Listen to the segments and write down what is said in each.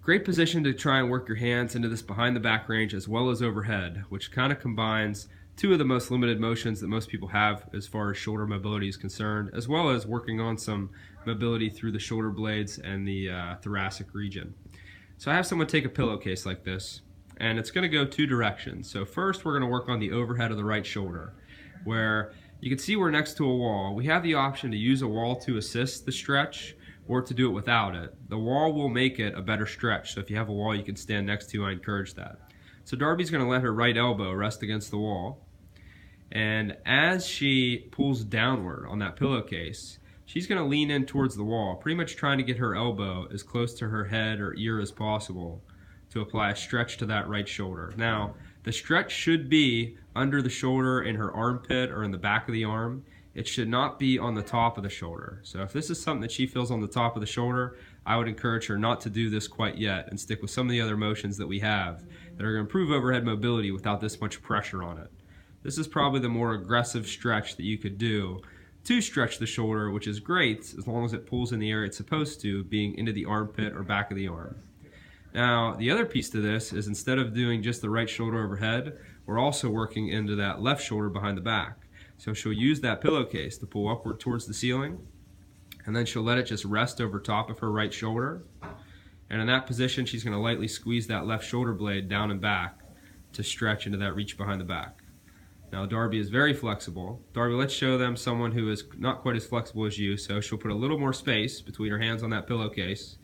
Great position to try and work your hands into this behind the back range as well as overhead, which kind of combines two of the most limited motions that most people have as far as shoulder mobility is concerned, as well as working on some mobility through the shoulder blades and the thoracic region. So I have someone take a pillowcase like this, and it's going to go two directions. So first we're going to work on the overhead of the right shoulder, where you can see we're next to a wall. We have the option to use a wall to assist the stretch or to do it without it. The wall will make it a better stretch, so if you have a wall you can stand next to, I encourage that. So Darby's going to let her right elbow rest against the wall, and as she pulls downward on that pillowcase, she's going to lean in towards the wall, pretty much trying to get her elbow as close to her head or ear as possible to apply a stretch to that right shoulder. Now, the stretch should be under the shoulder, in her armpit, or in the back of the arm. It should not be on the top of the shoulder. So if this is something that she feels on the top of the shoulder, I would encourage her not to do this quite yet and stick with some of the other motions that we have that are going to improve overhead mobility without this much pressure on it. This is probably the more aggressive stretch that you could do to stretch the shoulder, which is great as long as it pulls in the area it's supposed to, being into the armpit or back of the arm. Now, the other piece to this is, instead of doing just the right shoulder overhead, we're also working into that left shoulder behind the back. So she'll use that pillowcase to pull upward towards the ceiling, and then she'll let it just rest over top of her right shoulder. And in that position, she's going to lightly squeeze that left shoulder blade down and back to stretch into that reach behind the back. Now, Darby is very flexible. Darby, let's show them someone who is not quite as flexible as you. So she'll put a little more space between her hands on that pillowcase,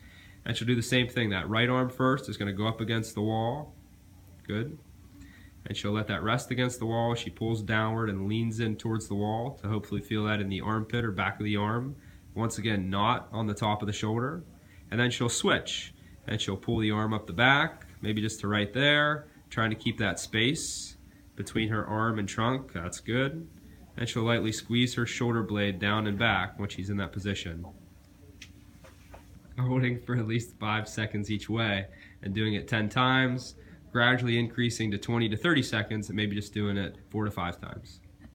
and she'll do the same thing. That right arm first is going to go up against the wall. Good. And she'll let that rest against the wall. She pulls downward and leans in towards the wall to hopefully feel that in the armpit or back of the arm. Once again, not on the top of the shoulder. And then she'll switch, and she'll pull the arm up the back, maybe just to right there, trying to keep that space between her arm and trunk. That's good. And she'll lightly squeeze her shoulder blade down and back when she's in that position, holding for at least 5 seconds each way, and doing it 10 times, gradually increasing to 20 to 30 seconds, and maybe just doing it 4 to 5 times.